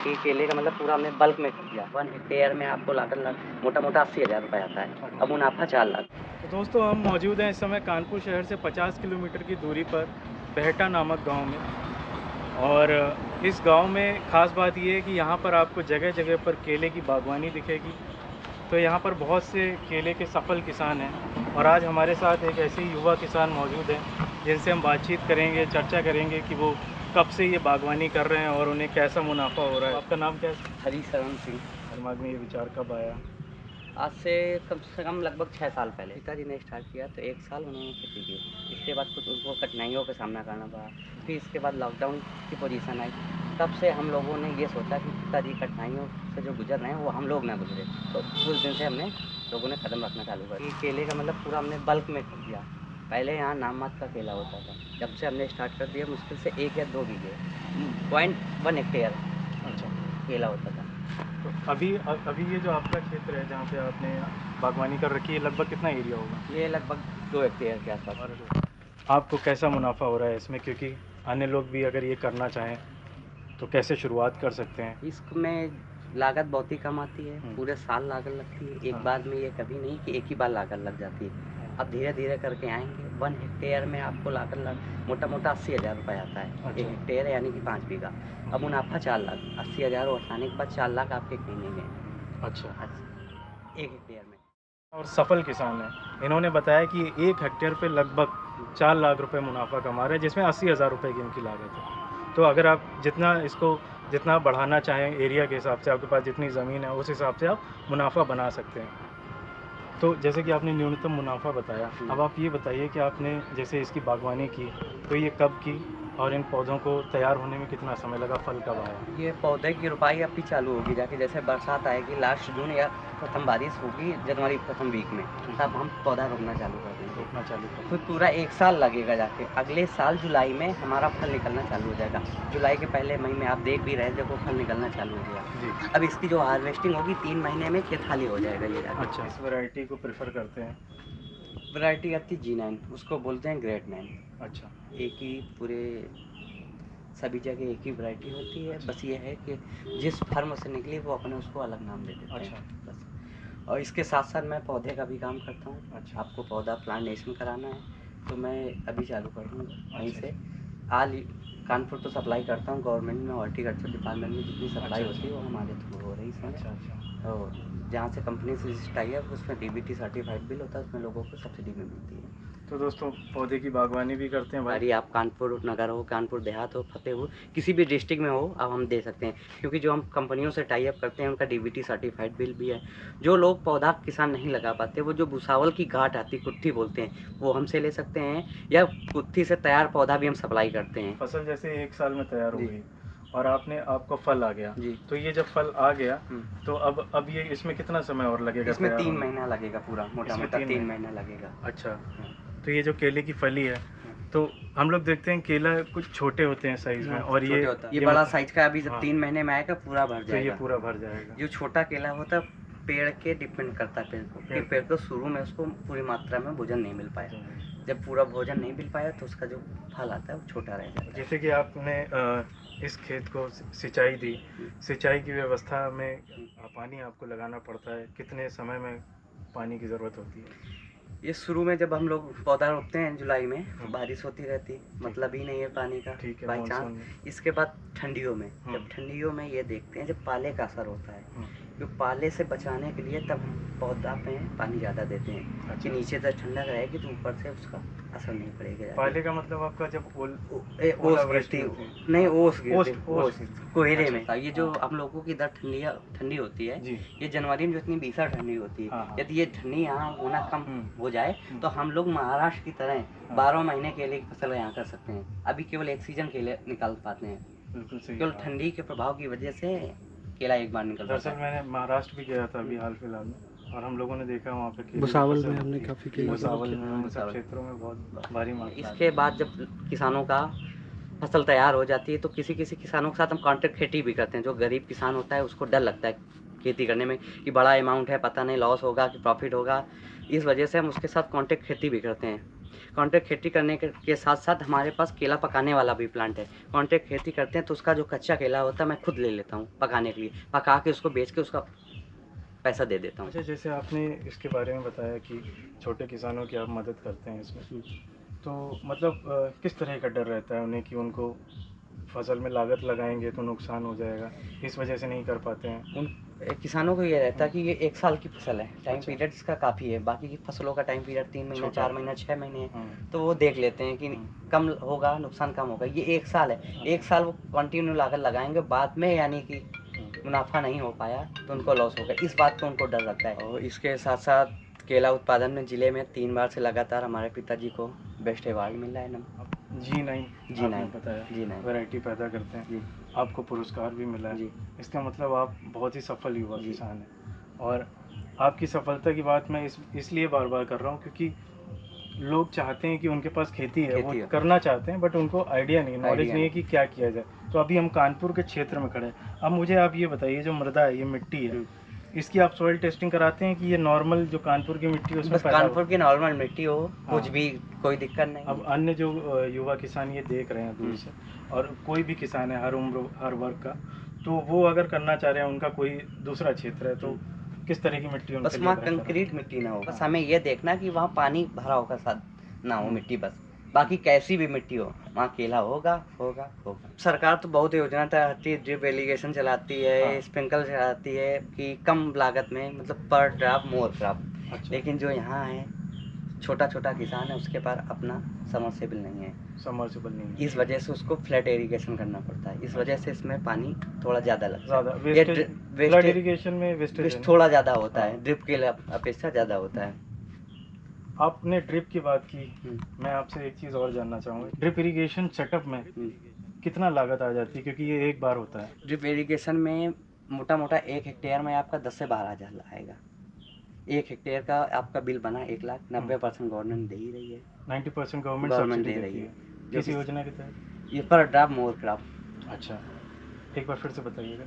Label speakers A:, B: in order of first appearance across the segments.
A: ये केले का मतलब पूरा हमने बल्क में कर दिया। 1 हेक्टेयर में आपको लागत मोटा मोटा 80,000 रुपये आता है। अब मुनाफा 4 लाख।
B: तो दोस्तों हम मौजूद हैं इस समय कानपुर शहर से 50 किलोमीटर की दूरी पर बहटा नामक गांव में। और इस गांव में ख़ास बात ये है कि यहाँ पर आपको जगह जगह पर केले की बागवानी दिखेगी। तो यहाँ पर बहुत से केले के सफल किसान हैं और आज हमारे साथ एक ऐसे ही युवा किसान मौजूद हैं जिनसे हम बातचीत करेंगे, चर्चा करेंगे कि वो कब से ये बागवानी कर रहे हैं और उन्हें कैसा मुनाफा हो रहा है। आपका नाम क्या है?
A: हरिशरण सिंह।
B: दिमाग में ये विचार कब आया?
A: आज से कम लगभग 6 साल पहले पिताजी ने स्टार्ट किया तो 1 साल उन्होंने खेती की। इसके बाद कुछ उनको कठिनाइयों का सामना करना पड़ा। फिर इसके बाद लॉकडाउन की पोजीशन आई। तब से हम लोगों ने ये सोचा कि पिताजी कठिनाइयों से जो गुजर रहे हैं वो हम लोग ना गुजरे। तो उस दिन से हमने लोगों ने कदम रखना चालू कर दिया। केले का मतलब पूरा हमने बल्क में कर दिया। पहले यहाँ नाम मात्र का केला होता था। जब से हमने स्टार्ट कर दिया मुश्किल से 1 या 2 बीघे 0.1 हेक्टेयर
B: अच्छा,
A: केला होता था।
B: तो अभी ये जो आपका क्षेत्र है जहाँ पे आपने बागवानी कर रखी है, लगभग कितना एरिया होगा?
A: ये लगभग 2 हेक्टेयर के आसपास।
B: और आपको कैसा मुनाफा हो रहा है इसमें, क्योंकि अन्य लोग भी अगर ये करना चाहें तो कैसे शुरुआत कर सकते हैं?
A: इसमें लागत बहुत ही कम आती है। पूरे साल लागत लगती है। एक
B: हाँ।
A: बार में ये कभी नहीं कि एक ही बार लागत लग जाती है। अब धीरे धीरे करके आएंगे। 1 हेक्टेयर में आपको लागत मोटा मोटा 80,000 रुपये आता है।
B: अच्छा।
A: 1 हेक्टेयर यानी कि 5 बीघा। अब मुनाफा 4 लाख। 80,000 उठाने के बाद 4 लाख आपके महीने में।
B: अच्छा।
A: 1 हेक्टेयर में।
B: और सफल किसान हैं, इन्होंने बताया कि 1 हेक्टेयर पे लगभग 4 लाख रुपए मुनाफा कमा रहे हैं, जिसमें 80,000 रुपये की इनकी लागत है। तो अगर आप जितना बढ़ाना चाहें एरिया के हिसाब से, आपके पास जितनी ज़मीन है उस हिसाब से आप मुनाफा बना सकते हैं। तो जैसे कि आपने न्यूनतम मुनाफा बताया, अब आप ये बताइए कि आपने जैसे इसकी बागवानी की तो ये कब की और इन पौधों को तैयार होने में कितना समय लगा, फल कब आया?
A: ये पौधे की रोपाई अब भी चालू होगी जाके। जैसे बरसात आएगी लास्ट जून या प्रथम बारिश होगी जनवरी प्रथम वीक में, तब हम पौधा रोपना चालू कर देंगे।
B: रोपना चालू कर
A: फिर पूरा 1 साल लगेगा जाके। अगले साल जुलाई में हमारा फल निकलना चालू हो जाएगा। जुलाई के पहले महीने में आप देख भी रहे हैं, देखो फल निकलना चालू हो गया
B: जी।
A: अब इसकी जो हार्वेस्टिंग होगी 3 महीने में खेत खाली हो जाएगा ये जाके।
B: अच्छा, इस वैरायटी को प्रेफर करते हैं?
A: वैरायटी आती G9, उसको बोलते हैं ग्रेट 9।
B: अच्छा।
A: एक ही पूरे सभी जगह एक ही वैरायटी होती है। बस ये है कि जिस फर्म से निकली वो अपने उसको अलग नाम दे देते
B: अच्छा।
A: हैं बस। और इसके साथ साथ मैं पौधे का भी काम करता हूँ।
B: अच्छा।
A: आपको पौधा प्लांटेशन कराना है तो मैं अभी चालू कर दूँगा वहीं
B: अच्छा।
A: से। आल कानपुर तो सप्लाई करता हूँ गवर्नमेंट में। हॉर्टिकल्चर डिपार्टमेंट में जितनी सप्लाई
B: अच्छा।
A: होती है वो हमारे थ्रू हो रही है इसमें।
B: अच्छा। अच्छा।
A: और जहाँ से कंपनी से रजिस्टर है उसमें DBT सर्टिफाइड बिल होता है, उसमें लोगों को सब्सिडी में मिलती है।
B: तो दोस्तों पौधे की बागवानी भी करते हैं भाई?
A: अरे आप कानपुर नगर हो, कानपुर देहात हो, फतेहपुर, किसी भी डिस्ट्रिक्ट में हो, अब हम दे सकते हैं। क्योंकि जो हम कंपनियों से टाई अप करते हैं उनका DBT सर्टिफाइड बिल भी है। जो लोग पौधा किसान नहीं लगा पाते, वो जो भुसावल की गांठ आती है, कुत्थी बोलते हैं, वो हमसे ले सकते हैं। या कुत्थी से तैयार पौधा भी हम सप्लाई करते हैं।
B: फसल जैसे 1 साल में तैयार हो
A: जी।
B: गई और आपको फल आ गया,
A: जी।
B: तो ये जब फल आ गया तो अब ये इसमें कितना समय और लगेगा
A: इसमें
B: तैयार
A: 3
B: होने में?
A: महीना लगेगा पूरा, मोटा
B: इसमें
A: मोटा
B: 3
A: 3
B: महीने।
A: महीना लगेगा।
B: अच्छा। तो ये जो केले की फली है, तो हम लोग देखते हैं केला कुछ छोटे होते हैं साइज में और
A: छोटे होता है। ये बड़ा साइज का अभी जब 3 महीने में आएगा पूरा भर
B: तो ये
A: जाएगा।
B: पूरा भर जाएगा।
A: जो छोटा केला होता है पेड़ के डिपेंड करता है पेड़ को, कि पेड़ को शुरू में उसको पूरी मात्रा में भोजन नहीं मिल पाया। जब पूरा भोजन नहीं मिल पाया तो उसका जो फल आता है वो छोटा रह जाता है।
B: जैसे कि आपने इस खेत को सिंचाई दी, सिंचाई की व्यवस्था में पानी आपको लगाना पड़ता है, कितने समय में पानी की ज़रूरत होती है?
A: ये शुरू में जब हम लोग पौधा रोपते हैं जुलाई में तो बारिश होती रहती, मतलब ही नहीं है पानी का
B: ठीक है,
A: बाई
B: मानसून
A: चांस।
B: में।
A: इसके बाद ठंडियों में, जब ठंडियों में ये देखते हैं जब पाले का असर होता है, तो पाले से बचाने के लिए तब हम पौधा पे पानी ज़्यादा देते हैं कि नीचे तक ठंडक रहेगी तो ऊपर से उसका असर नहीं पड़ेगा।
B: पाले का मतलब आपका जब
A: ओस गिरती नहीं, ओस गिरती, ओस कोहरे में। ये जो हम लोगों की इधर ठंडी होती है, ये जनवरी में जो इतनी भीषण ठंडी होती है, यदि ये ठंडी यहाँ होना कम हो जाए तो हम लोग महाराष्ट्र की तरह 12 महीने केले की फसल यहाँ कर सकते हैं। अभी केवल एक सीजन केले निकाल पाते हैं।
B: बिल्कुल सही।
A: केवल ठंडी के प्रभाव की वजह से केला एक बार निकल पाता है।
B: दरअसल मैंने महाराष्ट्र भी गया था अभी हाल फिलहाल में, और हम लोगों ने देखा वहाँ पे
C: भुसावल में हमने काफ़ी केला
B: भुसावल में उन सब क्षेत्रों में बहुत भारी मात्रा।
A: इसके बाद जब किसानों का फसल तैयार हो जाती है तो किसी किसी किसानों के साथ हम कॉन्ट्रैक्ट खेती भी करते हैं। जो गरीब किसान होता है उसको डर लगता है खेती करने में कि बड़ा अमाउंट है, पता नहीं लॉस होगा कि प्रॉफिट होगा। इस वजह से हम उसके साथ कॉन्ट्रैक्ट खेती भी करते हैं। कॉन्ट्रैक्ट खेती करने के साथ साथ हमारे पास केला पकाने वाला भी प्लांट है। कॉन्ट्रैक्ट खेती करते हैं तो उसका जो कच्चा केला होता है मैं खुद ले लेता हूँ पकाने के लिए, पका के उसको बेच के उसका पैसा दे देता हूँ।
B: अच्छा, जैसे आपने इसके बारे में बताया कि छोटे किसानों की आप मदद करते हैं इसमें, तो मतलब किस तरह का डर रहता है उन्हें कि उनको फसल में लागत लगाएंगे तो नुकसान हो जाएगा, इस वजह से नहीं कर पाते हैं?
A: उन किसानों को ये रहता है कि ये 1 साल की फसल है, टाइम
B: अच्छा।
A: पीरियड इसका काफ़ी है, बाकी की फसलों का टाइम पीरियड 3 महीने,
B: छोटा
A: 4 महीने, 6 महीने है,
B: हाँ।
A: तो वो देख लेते हैं कि कम होगा, नुकसान कम होगा। ये 1 साल है, 1 साल वो कंटिन्यू लागत लगाएँगे, बाद में यानी कि मुनाफा नहीं हो पाया तो उनको लॉस होगा, इस बात का उनको डर रहता है। और इसके साथ-साथ केला उत्पादन में ज़िले में 3 बार से लगातार हमारे पिताजी को बेस्ट अवार्ड मिल रहा है ना।
B: G9
A: G9
B: आपने बताया,
A: G9
B: वैरायटी पैदा करते हैं,
A: जी,
B: आपको पुरस्कार भी मिला है।
A: जी।
B: इसका मतलब आप बहुत ही सफल युवा
A: जी।
B: किसान हैं। और आपकी सफलता की बात मैं इसलिए बार-बार कर रहा हूँ क्योंकि लोग चाहते हैं कि उनके पास खेती है, वो
A: खेती है।
B: करना चाहते हैं, बट उनको आइडिया नहीं, नॉलेज
A: आइडिया
B: नहीं है कि क्या किया जाए। तो अभी हम कानपुर के क्षेत्र में खड़े हैं। अब मुझे आप ये बताइए, जो मृदा है, ये मिट्टी है, इसकी आप सॉइल टेस्टिंग कराते हैं कि ये नॉर्मल जो कानपुर की मिट्टी है उसमें
A: बस
B: पैदा
A: कानपुर की नॉर्मल मिट्टी हो, कुछ
B: हाँ।
A: भी कोई दिक्कत नहीं
B: अब
A: है।
B: अन्य जो युवा किसान ये देख रहे हैं दूर से, और कोई भी किसान है, हर उम्र हर वर्ग का, तो वो अगर करना चाह रहे हैं, उनका कोई दूसरा क्षेत्र है, तो किस तरह की मिट्टी उनके
A: बस
B: लिए
A: वहाँ
B: बेहतर है?
A: कंक्रीट मिट्टी ना हो, बस
B: हाँ।
A: हमें ये देखना कि वहाँ पानी भरा होगा साथ ना हो मिट्टी, बस बाकी कैसी भी मिट्टी हो वहाँ केला होगा होगा होगा। सरकार तो बहुत योजना चलाती है, ड्रिप इरिगेशन चलाती है,
B: हाँ।
A: स्प्रिंकल चलाती है कि कम लागत में मतलब पर ड्रॉप मोर क्रॉप।
B: अच्छा।
A: लेकिन जो यहाँ है छोटा छोटा किसान है उसके पास अपना समरसेबल नहीं है,
B: सबमर्सिबल नहीं है।
A: इस वजह से उसको फ्लैट इरिगेशन करना पड़ता है, इस वजह से इसमें पानी थोड़ा ज़्यादा लगता
B: ज़्यादा
A: है। ये
B: वेस्टेज, फ्लड
A: वेस्टेज
B: इरिगेशन में वेस्टेज है ना?
A: थोड़ा ज़्यादा होता
B: हाँ।
A: है, ड्रिप के अपेक्षा ज़्यादा होता है।
B: आपने ड्रिप की बात की, मैं आपसे एक चीज़ और जानना चाहूँगा, ड्रिप इरिगेशन सेटअप में कितना लागत आ जाती है, क्योंकि ये एक बार होता है?
A: ड्रिप इरिगेशन में मोटा मोटा 1 हेक्टेयर में आपका 10 से 12 हज़ार आएगा। 1 हेक्टेयर का आपका बिल बना 1 लाख, 90% गवर्नमेंट दे ही रही है।
B: 90% गवर्नमेंट
A: गवर्नमेंट
B: सब्सिडी
A: दे
B: देती
A: रही
B: है।
A: है
B: किस योजना के तहत?
A: ये पर ड्रॉप मोर क्रॉप।
B: अच्छा, एक बार फिर से बताइएगा।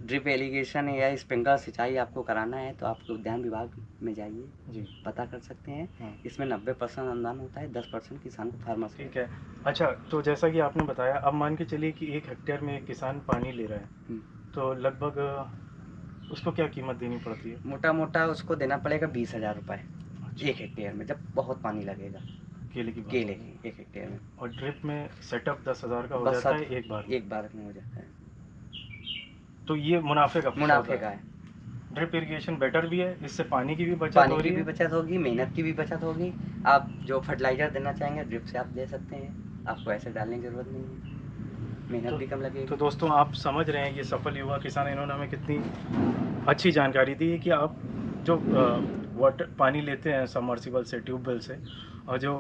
A: ड्रिप इरिगेशन या स्प्रिंकलर सिंचाई आपको कराना है तो आप उद्यान विभाग में जाइए,
B: जी,
A: पता कर सकते हैं।
B: हाँ।
A: इसमें 90% अनुदान होता है, 10% किसान को फार्मर से।
B: ठीक है। अच्छा, तो जैसा कि आपने बताया, अब मान के चलिए कि 1 हेक्टेयर में एक किसान पानी ले रहा है, तो लगभग उसको क्या कीमत देनी पड़ती है?
A: मोटा मोटा उसको देना पड़ेगा 20,000 रुपये 1 हेक्टेयर में, जब बहुत पानी लगेगा
B: केले की बात
A: केले
B: हो रही है।
A: 1 हेक्टेयर में।
B: और ड्रिप में सेटअप 10,000 का हो
A: बस
B: जाता है एक बार में।
A: एक बार में हो जाता है,
B: तो ये मुनाफे का
A: मुनाफे
B: सौदा
A: का
B: है।
A: है।
B: ड्रिप इरिगेशन बेटर भी है, इससे पानी की भी बचत
A: पानी
B: हो
A: की
B: रही
A: भी
B: है।
A: बचत होगी, मेहनत की भी बचत होगी। आप जो फर्टिलाइजर देना चाहेंगे ड्रिप से आप दे सकते हैं, आपको ऐसे डालने की जरूरत नहीं है, मेहनत भी कम लगेगी।
B: तो दोस्तों, आप समझ रहे हैं कि सफल युवा किसान, इन्होंने हमें कितनी अच्छी जानकारी दी है कि आप जो वाटर पानी लेते हैं सबमर्सिबल से, ट्यूबवेल से, और जो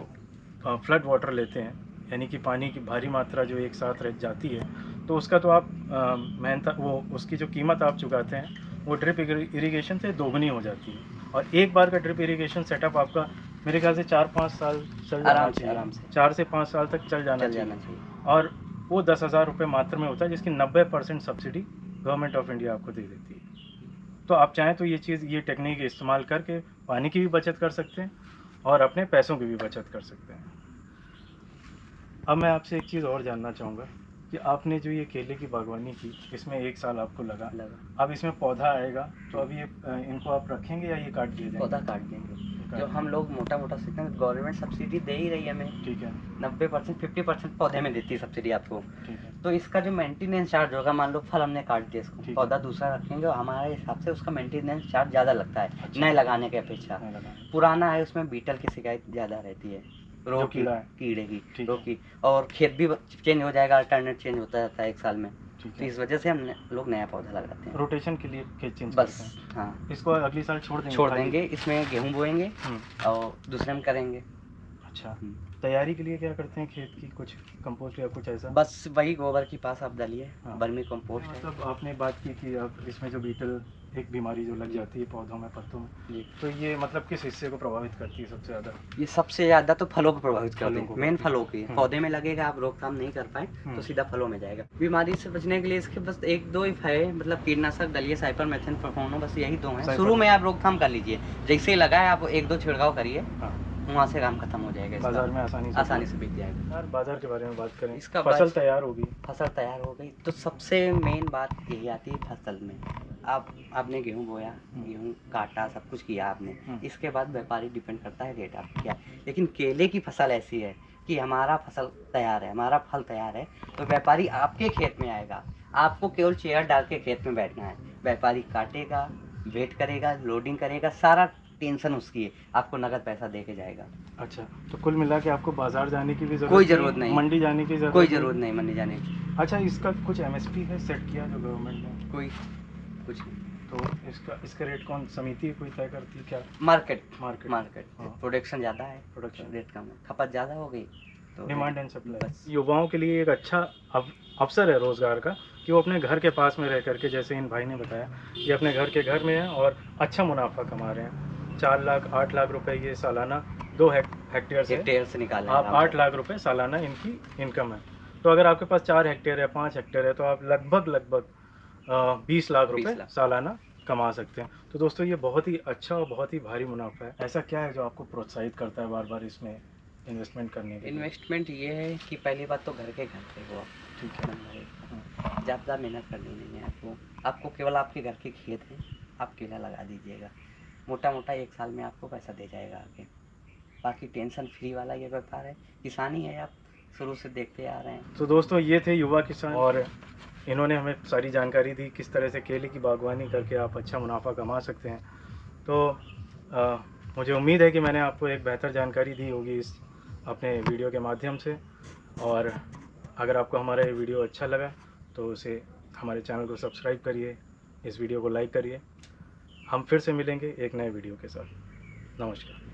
B: फ्लड वाटर लेते हैं, यानी कि पानी की भारी मात्रा जो एक साथ रह जाती है, तो उसका तो आप मेहनत, वो उसकी जो कीमत आप चुकाते हैं वो ड्रिप इरिगेशन से दोगुनी हो जाती है। और एक बार का ड्रिप इरिगेशन सेटअप आपका मेरे ख्याल से 4-5 साल चल जाना चाहिए,
A: आराम से
B: 4 से 5 साल तक चल जाना चाहिए। और वो 10,000 रुपये मात्र में होता है, जिसकी 90% सब्सिडी गवर्नमेंट ऑफ इंडिया आपको दे देती है। तो आप चाहें तो ये टेक्निक इस्तेमाल करके पानी की भी बचत कर सकते हैं और अपने पैसों की भी बचत कर सकते हैं। अब मैं आपसे एक चीज़ और जानना चाहूँगा कि आपने जो ये केले की बागवानी की, इसमें 1 साल आपको लगा। अब इसमें पौधा आएगा, तो अब ये इनको आप रखेंगे या ये काट दिए जाएंगे?
A: पौधा काट देंगे। जो हम लोग मोटा मोटा सीखते हैं, गवर्नमेंट सब्सिडी दे ही रही है हमें।
B: ठीक है।
A: 90% 50% पौधे में देती है सब्सिडी आपको।
B: ठीक है।
A: तो इसका जो मेंटेनेंस चार्ज होगा, मान लो फल हमने काट दिया, इसको
B: ठीक है।
A: पौधा दूसरा रखेंगे और हमारे हिसाब से उसका मेंटेनेंस चार्ज ज़्यादा लगता है।
B: अच्छा।
A: नए लगाने की अपेक्षा
B: नहीं लगा।
A: पुराना है, उसमें बीटल की शिकायत ज़्यादा रहती है, रोग की,
B: कीड़ा है।
A: कीड़े की,
B: ठीक
A: रोग
B: है।
A: की, और खेत भी चेंज हो जाएगा, अल्टरनेट चेंज होता रहता है 1 साल में।
B: ठीक
A: तो
B: है।
A: इस वजह से हम लोग नया पौधा लगाते हैं,
B: रोटेशन के लिए खेत चेंज
A: बस।
B: करते हैं।
A: हाँ,
B: इसको अगली साल छोड़ देंगे?
A: छोड़
B: खाली?
A: देंगे, इसमें गेहूँ बोएंगे और दूसरे में करेंगे।
B: अच्छा, तैयारी के लिए क्या करते हैं खेत की? कुछ कंपोस्ट या कुछ ऐसा?
A: बस वही गोबर की पास आप डालिए,
B: हाँ।
A: वर्मी कंपोस्ट है।
B: मतलब आपने बात की कि अब इसमें जो बीटल एक बीमारी जो लग जाती है पौधों में, पत्तों में,
A: जी,
B: तो ये मतलब किस हिस्से को प्रभावित करती है सबसे ज़्यादा?
A: ये सबसे ज़्यादा तो फलों को प्रभावित करते
B: फलों
A: हैं,
B: को
A: मेन
B: प्रभावित।
A: फलों की। पौधे में लगेगा, आप रोकथाम नहीं कर पाए तो सीधा फलों में जाएगा। बीमारी से बचने के लिए इसके बस 1-2 ही है, मतलब कीटनाशक डालिए, साइपरमेथ्रिन, प्रोफेनो, बस यही 2 हैं। शुरू में आप रोकथाम कर लीजिए, जैसे ही लगाए आप 1-2 छिड़काव करिए,
B: हाँ।
A: वहाँ से काम खत्म हो जाएगा। इसका
B: बाजार में आसानी से
A: बिक जाएगा।
B: यार बाजार के बारे में बात करें,
A: इसका
B: फसल तैयार होगी,
A: फसल तैयार हो गई तो सबसे मेन बात यही आती है फसल में। आपने गेहूँ बोया, गेहूँ काटा, सब कुछ किया आपने, इसके बाद व्यापारी डिपेंड करता है रेट आप क्या। लेकिन केले की फसल ऐसी है कि हमारा फसल तैयार है, हमारा फल तैयार है, तो व्यापारी आपके खेत में आएगा, आपको केवल चेयर डाल के खेत में बैठना है। व्यापारी काटेगा, वेट करेगा, लोडिंग करेगा, सारा टेंशन उसकी है, आपको नगद पैसा दे के जाएगा।
B: अच्छा, तो कुल मिला के आपको बाजार जाने की भी
A: कोई ज़रूरत नहीं,
B: मंडी जाने की
A: कोई ज़रूरत नहीं मंडी जाने की।
B: अच्छा, इसका कुछ MSP है सेट किया जो गवर्नमेंट ने?
A: कोई कुछ नहीं।
B: तो इसका रेट कौन समिति कोई तय करती है क्या?
A: मार्केट
B: हाँ।
A: प्रोडक्शन ज़्यादा है, प्रोडक्शन रेट कम है, खपत ज़्यादा हो गई तो
B: डिमांड एंड सप्लाई। युवाओं के लिए एक अच्छा अवसर है रोज़गार का कि वो अपने घर के पास में रह करके, जैसे इन भाई ने बताया कि अपने घर में हैं और अच्छा मुनाफा कमा रहे हैं। 4 लाख 8 लाख रुपए ये सालाना 2 हेक्टेयर से
A: निकाल
B: आप 8 लाख रुपए सालाना इनकी इनकम है। तो अगर आपके पास 4 हेक्टेयर है, 5 हेक्टेयर है, तो आप लगभग 20 लाख रुपए सालाना कमा सकते हैं। तो दोस्तों ये बहुत ही अच्छा और बहुत ही भारी मुनाफा है। ऐसा क्या है जो आपको प्रोत्साहित करता है बार बार इसमें इन्वेस्टमेंट करने के?
A: इन्वेस्टमेंट ये है कि पहली बात तो घर पे हो, ठीक है, ज़्यादा मेहनत करनी नहीं है आपको केवल आपके घर के खेत हैं, आप केला लगा दीजिएगा, मोटा 1 साल में आपको पैसा दे जाएगा आगे। बाकी टेंशन फ्री वाला ये व्यापार है, किसानी है, आप शुरू से देखते आ रहे हैं।
B: तो दोस्तों ये थे युवा किसान और इन्होंने हमें सारी जानकारी दी किस तरह से केले की बागवानी करके आप अच्छा मुनाफा कमा सकते हैं। तो मुझे उम्मीद है कि मैंने आपको एक बेहतर जानकारी दी होगी इस अपने वीडियो के माध्यम से। और अगर आपको हमारा ये वीडियो अच्छा लगा तो उसे हमारे चैनल को सब्सक्राइब करिए, इस वीडियो को लाइक करिए। हम फिर से मिलेंगे एक नए वीडियो के साथ। नमस्कार।